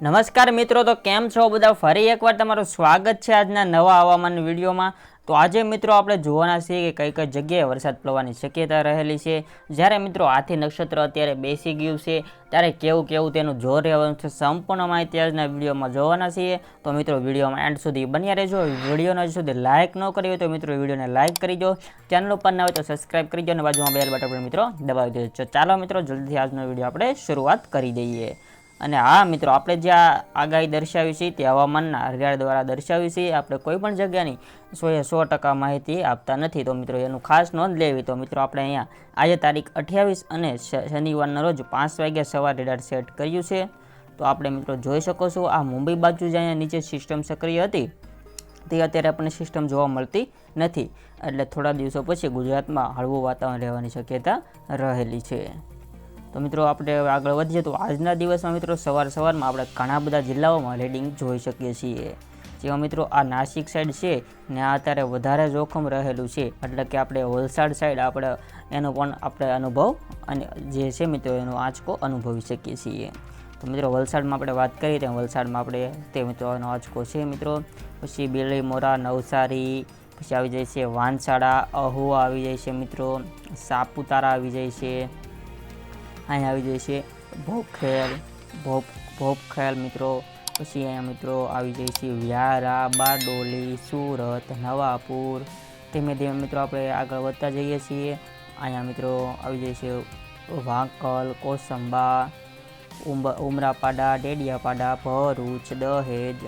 નમસ્કાર મિત્રો, તો કેમ છો બધા? ફરી એકવાર તમારું સ્વાગત છે આજના નવા હવામાન વિડીયોમાં। તો આજે મિત્રો આપણે જોવાના છીએ કે કઈ કઈ જગ્યાએ વરસાદ પડવાની શક્યતા રહેલી છે। જ્યારે મિત્રો હાથી નક્ષત્ર અત્યારે બેસી ગયું છે ત્યારે કેવું કેવું તેનું જોર રહેવાનું છે સંપૂર્ણ માહિતી આજના વિડીયોમાં જોવાના છીએ। તો મિત્રો વિડીયોમાં એન્ડ સુધી બન્યા રહેજો। વિડીયોને હજુ સુધી લાઇક ન કરી હોય તો મિત્રો વિડીયોને લાઇક કરી દો, ચેનલ ઉપર ન હોય તો સબસ્ક્રાઇબ કરી દો અને બાજુમાં બેલ બટન પર મિત્રો દબાવી દેજો। ચાલો મિત્રો જલ્દીથી આજનો વિડીયો આપણે શરૂઆત કરી દઈએ। અને હા મિત્રો, આપણે જે આગાહી દર્શાવી છે તે હવામાનના અધિકારી દ્વારા દર્શાવી છે। આપણે કોઈ પણ જગ્યાની 100% માહિતી આપતા નથી, તો મિત્રો એનું ખાસ નોંધ લેવી। તો મિત્રો આપણે અહીંયા આજે તારીખ 28 અને શનિવારના રોજ 5 વાગ્યા સવારે રેડાર સેટ કર્યું છે। તો આપણે મિત્રો જોઈ શકો છો આ મુંબઈ બાજુ જે અહીંયા નીચે સિસ્ટમ સક્રિય હતી તે અત્યારે આપણને સિસ્ટમ જોવા મળતી નથી, એટલે થોડા દિવસો પછી ગુજરાતમાં હળવું વાતાવરણ રહેવાની શક્યતા રહેલી છે। તો મિત્રો આપણે હવે આગળ વધીએ તો આજના દિવસમાં મિત્રો સવારમાં આપણે ઘણા બધા જિલ્લાઓમાં રેડિંગ જોઈ શકીએ છીએ। જેમાં મિત્રો આ નાસિક સાઈડ છે ને આ અત્યારે વધારે જોખમ રહેલું છે, એટલે કે આપણે વલસાડ સાઈડ આપણે એનો પણ આપણે અનુભવ અને જે છે મિત્રો એનો આંચકો અનુભવી શકીએ છીએ। તો મિત્રો વલસાડમાં આપણે વાત કરીએ તો વલસાડમાં આપણે તે મિત્રો એનો આંચકો છે મિત્રો। પછી બેલીમોરા, નવસારી, પછી આવી જાય છે વાંસળા, અહુવા આવી જાય છે મિત્રો, સાપુતારા આવી જાય છે, અહીં આવી જાય છે ભોપખેલ મિત્રો। પછી અહીંયા મિત્રો આવી જાય છે વ્યારા, બારડોલી, સુરત, નવાપુર। ધીમે ધીમે મિત્રો આપણે આગળ વધતા જઈએ છીએ। અહીંયા મિત્રો આવી જાય છે વાંકલ, કોસંબા, ઉમરાપાડા, ડેડિયાપાડા, ભરૂચ, દહેજ।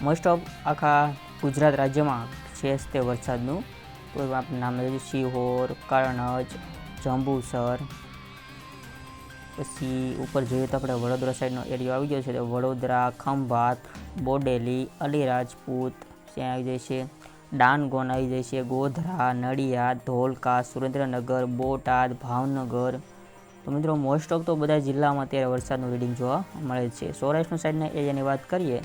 મોસ્ટ ઓફ આખા ગુજરાત રાજ્યમાં છે તે વરસાદનું કોઈ આપણે નામ લઈએ સિહોર, કરણજ, જંબુસર। પછી ઉપર જોઈએ તો આપણે વડોદરા સાઈડનો એરિયો આવી ગયો છે, તો વડોદરા, ખંભાત, બોડેલી, અલીરાજપૂત ત્યાં આવી જાય છે, ડાનગોન આવી જાય છે, ગોધરા, નડિયાદ, ધોળકા, સુરેન્દ્રનગર, બોટાદ, ભાવનગર। તો મિત્રો મોસ્ટ ઓફ તો બધા જિલ્લામાં અત્યારે વરસાદનું રીડિંગ જોવા મળે છે। સૌરાષ્ટ્રના સાઈડના એરિયાની વાત કરીએ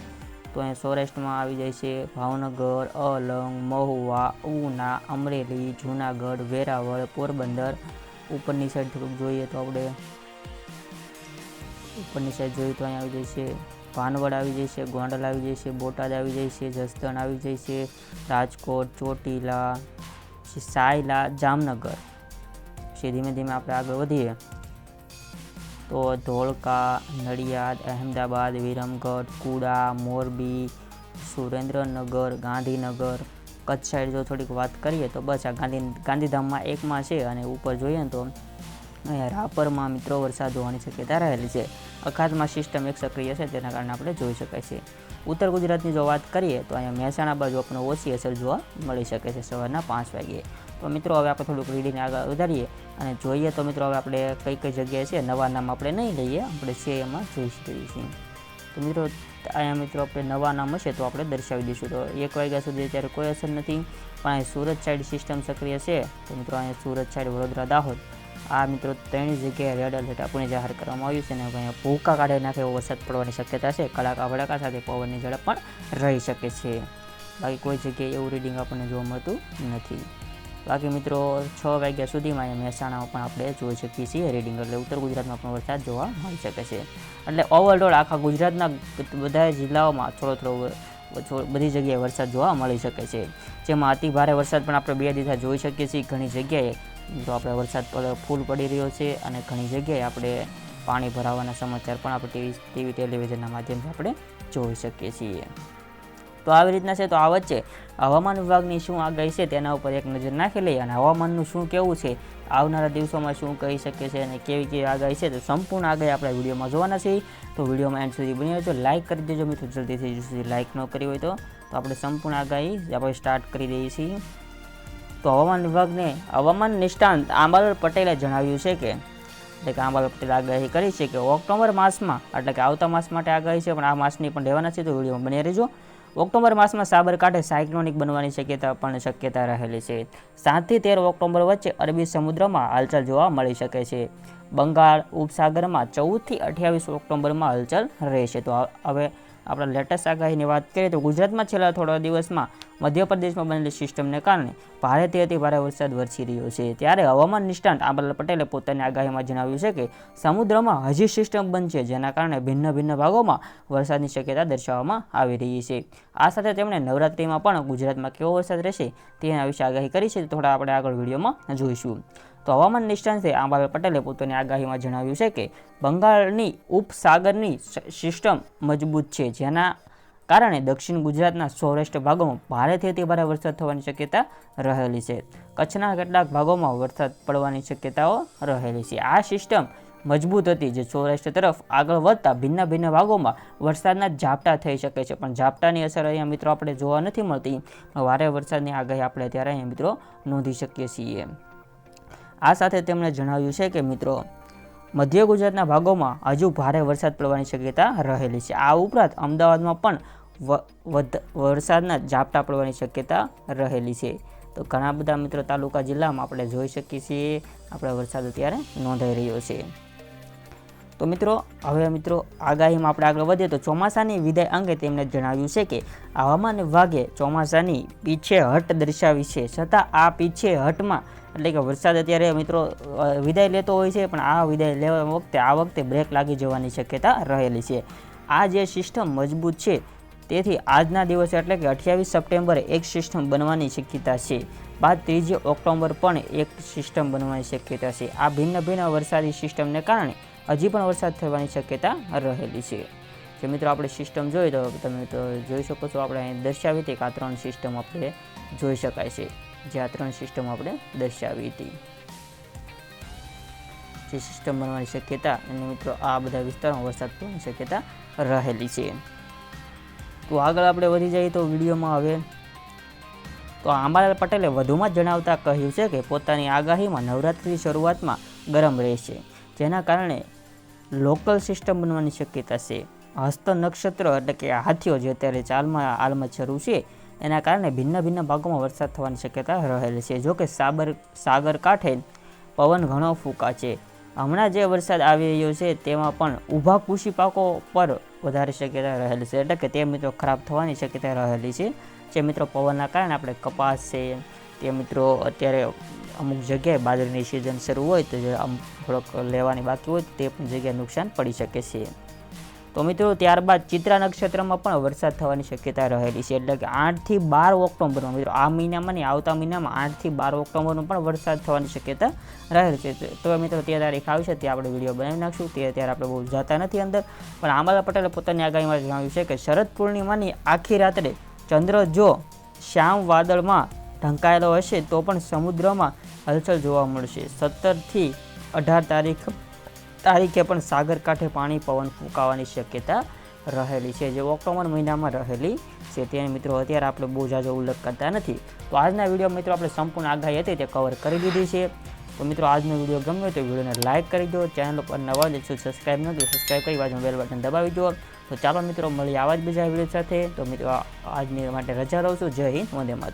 તો અહીંયા સૌરાષ્ટ્રમાં આવી જાય છે ભાવનગર, અલંગ, મહુવા, ઉના, અમરેલી, જૂનાગઢ, વેરાવળ, પોરબંદર। ઉપરની સાઈડ થોડુંક જોઈએ તો આપણે ઉપરની સાઈડ જોઈએ તો અહીંયા આવી જાય છે ભાનવડ આવી જાય છે, ગોંડલ આવી જાય છે, બોટાદ આવી જાય છે, જસદણ આવી જાય છે, રાજકોટ, ચોટીલા, પછી સાયલા, જામનગર। પછી ધીમે ધીમે આપણે આગળ વધીએ તો ધોળકા, નડિયાદ, અહેમદાબાદ, વિરમગઢ, કુડા, મોરબી, સુરેન્દ્રનગર, ગાંધીનગર। કચ્છ સાઈડ જો થોડીક વાત કરીએ તો બસ આ ગાંધીધામમાં એકમાં છે, અને ઉપર જોઈએ ને તો અહીંયા રાપરમાં મિત્રો વરસાદ હોવાની શક્યતા રહેલી છે। અખાતમાં સિસ્ટમ એક સક્રિય છે, તેના કારણે આપણે જોઈ શકાય છે। ઉત્તર ગુજરાતની જો વાત કરીએ તો અહીંયા મહેસાણા બાજુ આપણને ઓછી અસર જોવા મળી શકે છે સવારના 5 વાગ્યે। તો મિત્રો હવે આપણે થોડુંક રીડિંગ આગળ વધારીએ અને જોઈએ તો મિત્રો હવે આપણે કઈ કઈ જગ્યાએ છે નવા નામ આપણે નહીં લઈએ, આપણે છે એમાં જોઈ શકીએ છીએ। તો મિત્રો અહીંયા મિત્રો આપણે નવા નામ હશે તો આપણે દર્શાવી દઈશું। તો 1 વાગ્યા સુધી અત્યારે કોઈ અસર નથી, પણ અહીં સુરત સાઈડ સિસ્ટમ સક્રિય છે, તો મિત્રો અહીંયા સુરત સાઈડ, વડોદરા, દાહોદ આ મિત્રો 3 જગ્યાએ રેડ એલર્ટ આપણને જાહેર કરવામાં આવ્યું છે, અને અહીંયા ભૂકા કાઢી નાખે એવો વરસાદ પડવાની શક્યતા છે। કડાકા ભડાકા સાથે પવનની ઝડપ પણ રહી શકે છે। બાકી કોઈ જગ્યાએ એવું રીડિંગ આપણને જોવા મળતું નથી। બાકી મિત્રો 6 વાગ્યા સુધીમાં અહીંયા મહેસાણામાં પણ આપણે જોઈ શકીએ છીએ રીડિંગ, એટલે ઉત્તર ગુજરાતમાં પણ વરસાદ જોવા મળી શકે છે। એટલે ઓવરઓલ આખા ગુજરાતના બધા જિલ્લાઓમાં થોડો બધી જગ્યાએ વરસાદ જોવા મળી શકે છે, જેમાં અતિ ભારે વરસાદ પણ આપણે 2 દિવસ જોઈ શકીએ છીએ। ઘણી જગ્યાએ તો આપણે વરસાદ ફૂલ પડી રહ્યો છે, અને ઘણી જગ્યાએ આપણે પાણી ભરાવાના સમાચાર પણ આપણે ટીવી ટેલિવિઝનના માધ્યમથી આપણે જોઈ શકીએ છીએ। તો આવી રીતના છે। તો આ વચ્ચે હવામાન વિભાગની શું આગાહી છે તેના ઉપર એક નજર નાખી લઈએ, અને હવામાનનું શું કેવું છે, આવનારા દિવસોમાં શું કહી શકે છે અને કેવી આગાહી છે, તો સંપૂર્ણ આગાહી આપણે વિડીયોમાં જોવાના છીએ। તો વિડીયોમાં એન્ડ સુધી બની રહેજો, લાઇક કરી દેજો મિત્રો જલ્દીથી, સુધી લાઇક ન કરી હોય તો આપણે સંપૂર્ણ આગાહી આપણે સ્ટાર્ટ કરી દઈએ છીએ। તો હવામાન નિષ્ણાંત આંબાલાલ પટેલે જણાવ્યું છે કે આંબાલાલ પટેલે આગાહી કરી છે કે ઓક્ટોબર માસમાં, એટલે કે આવતા માસ માટે આગાહી છે પણ આ માસની પણ લેવાના છે, તો વિડીયોમાં બની રહેજો। ઓક્ટોબર માસમાં સાબરકાંઠે સાયક્લોનિક બનવાની શક્યતા રહેલી છે। 7 થી 13 ઓક્ટોબર વચ્ચે અરબી સમુદ્રમાં હાલચાલ જોવા મળી શકે છે। બંગાળ ઉપસાગરમાં 14 થી 28 ઓક્ટોબરમાં હલચલ રહેશે. તો હવે આપણા લેટેસ્ટ આગાહીની વાત કરીએ તો ગુજરાતમાં છેલ્લા થોડા દિવસમાં મધ્યપ્રદેશમાં બનેલી સિસ્ટમને કારણે ભારેથી અતિ ભારે વરસાદ વરસી રહ્યો છે. ત્યારે હવામાન નિષ્ણાંત આંબાલાલ પટેલે પોતાની આગાહીમાં જણાવ્યું છે કે સમુદ્રમાં હજી સિસ્ટમ બનશે, જેના કારણે ભિન્ન ભિન્ન ભાગોમાં વરસાદની શક્યતા દર્શાવવામાં આવી રહી છે. આ સાથે તેમણે નવરાત્રિમાં પણ ગુજરાતમાં કેવો વરસાદ રહેશે તેના વિશે આગાહી કરી છે. થોડા આપણે આગળ વિડીયોમાં જોઈશું. તો હવામાન નિષ્ણાંતે આંબાલાલ પટેલે પોતાની આગાહીમાં જણાવ્યું છે કે બંગાળની ઉપસાગરની સિસ્ટમ મજબૂત છે, જેના કારણે દક્ષિણ ગુજરાતના સૌરાષ્ટ્ર ભાગોમાં ભારેથી અતિ ભારે વરસાદ થવાની શક્યતા રહેલી છે. કચ્છના કેટલાક ભાગોમાં વરસાદ પડવાની શક્યતાઓ રહેલી છે. આ સિસ્ટમ મજબૂત હતી, જે સૌરાષ્ટ્ર તરફ આગળ વધતા ભિન્ન ભિન્ન ભાગોમાં વરસાદના ઝાપટા થઈ શકે છે, પણ ઝાપટાની અસર અહીંયા મિત્રો આપણે જોવા નથી મળતી. ભારે વરસાદની આગાહી આપણે ત્યારે અહીંયા મિત્રો નોંધી શકીએ છીએ. આ સાથે તેમણે જણાવ્યું છે કે મિત્રો મધ્ય ગુજરાતના ભાગોમાં હજુ ભારે વરસાદ પડવાની શક્યતા રહેલી છે. આ ઉપરાંત અમદાવાદમાં પણ વરસાદના ઝાપટા પડવાની શક્યતા રહેલી છે. તો ઘણા બધા મિત્રો તાલુકા જિલ્લામાં આપણે જોઈ શકીએ છીએ આપણે વરસાદ અત્યારે નોંધાઈ રહ્યો છે. તો મિત્રો હવે મિત્રો આગાહીમાં આપણે આગળ વધીએ તો ચોમાસાની વિદાય અંગે તેમણે જણાવ્યું છે કે હવામાન વિભાગે ચોમાસાની પીછેહટ દર્શાવી છે, છતાં આ પીછેહટમાં એટલે કે વરસાદ અત્યારે મિત્રો વિદાય લેતો હોય છે, પણ આ વિદાય લેવા વખતે આ વખતે બ્રેક લાગી જવાની શક્યતા રહેલી છે. આ જે સિસ્ટમ મજબૂત છે, તેથી આજના દિવસે એટલે કે 28 સપ્ટેમ્બરે એક સિસ્ટમ બનવાની શક્યતા છે. બાદ 3 ઓક્ટોબર પણ એક સિસ્ટમ બનવાની શક્યતા છે. આ ભિન્ન ભિન્ન વરસાદી સિસ્ટમને કારણે હજી પણ વરસાદ થવાની શક્યતા રહેલી છે. જો મિત્રો આપણે સિસ્ટમ જોઈએ તો તમે તો જોઈ શકો છો, આપણે અહીં દર્શાવી હતી કે આ 3 સિસ્ટમ આપણે જોઈ શકાય છે. જે આ 3 સિસ્ટમ આપણે દર્શાવી હતી, જે સિસ્ટમ બનવાની શક્યતા અને મિત્રો આ બધા વિસ્તારોમાં વરસાદ થવાની શક્યતા રહેલી છે. તો આગળ આપણે વધી જઈએ તો વિડીયોમાં હવે તો આંબાલાલ પટેલે વધુમાં જણાવતા કહ્યું છે કે પોતાની આગાહીમાં નવરાત્રિની શરૂઆતમાં ગરમ રહેશે, જેના કારણે લોકલ સિસ્ટમ બનવાની શક્યતા છે. હસ્ત નક્ષત્ર એટલે કે હાથીઓ જે અત્યારે હાલમાં શરૂ છે, એના કારણે ભિન્ન ભિન્ન ભાગોમાં વરસાદ થવાની શક્યતા રહેલી છે. જોકે સાગર કાંઠે પવન ઘણો ફૂંકા છે. હમણાં જે વરસાદ આવી રહ્યો છે તેમાં પણ ઊભા કૃષિ પાકો પર વધારે શક્યતા રહેલી છે, એટલે કે તે મિત્રો ખરાબ થવાની શક્યતા રહેલી છે. જે મિત્રો પવનના કારણે આપણે કપાસ છે તે મિત્રો અત્યારે અમુક જગ્યાએ બાજરીની સિઝન શરૂ હોય તો થોડોક લેવાની બાકી હોય તે પણ જગ્યાએ નુકસાન પડી શકે છે. તો મિત્રો ત્યારબાદ ચિત્રા નક્ષત્રમાં પણ વરસાદ થવાની શક્યતા રહેલી છે, એટલે કે 8 થી 12 ઓક્ટોબરમાં મિત્રો આ મહિનામાં નહીં આવતા મહિનામાં 8 થી 12 ઓક્ટોબરનો પણ વરસાદ થવાની શક્યતા રહેલી છે. તો મિત્રો તે તારીખ આવશે તે આપણે વિડીયો બનાવી નાખશું, ત્યારે આપણે બહુ જતા નથી અંદર. પણ આંબાલાલ પટેલે પોતાની આગાહીમાં જણાવ્યું છે કે શરદ પૂર્ણિમાની આખી રાત્રે ચંદ્ર જો શ્યામ વાદળમાં ઢંકાયેલો હશે તો પણ સમુદ્રમાં હલચલ જોવા મળશે. 17 થી 18 તારીખે પણ સાગર કાંઠે પાણી પવન ફૂંકાવાની શક્યતા રહેલી છે, જે ઓક્ટોબર મહિનામાં રહેલી છે. તેને મિત્રો અત્યારે આપણે બહુ જાજો ઉલ્લેખ કરતા નથી. તો આજના વિડીયો મિત્રો આપણે સંપૂર્ણ આગાહી હતી તે કવર કરી દીધી છે. તો મિત્રો આજનો વિડીયો ગમ્યો તો વિડીયોને લાઇક કરી દો, ચેનલ પર નવા જ છો સબસ્ક્રાઈબ ન તો સબસ્ક્રાઈબ કરી બાજુ બેલ બટન દબાવી દો. તો ચાલો મિત્રો મળીએ આવા જ બીજા વિડીયો સાથે. તો મિત્રો આજની માટે રજા રહું છું. જય હિન્દ, વંદે માતરમ.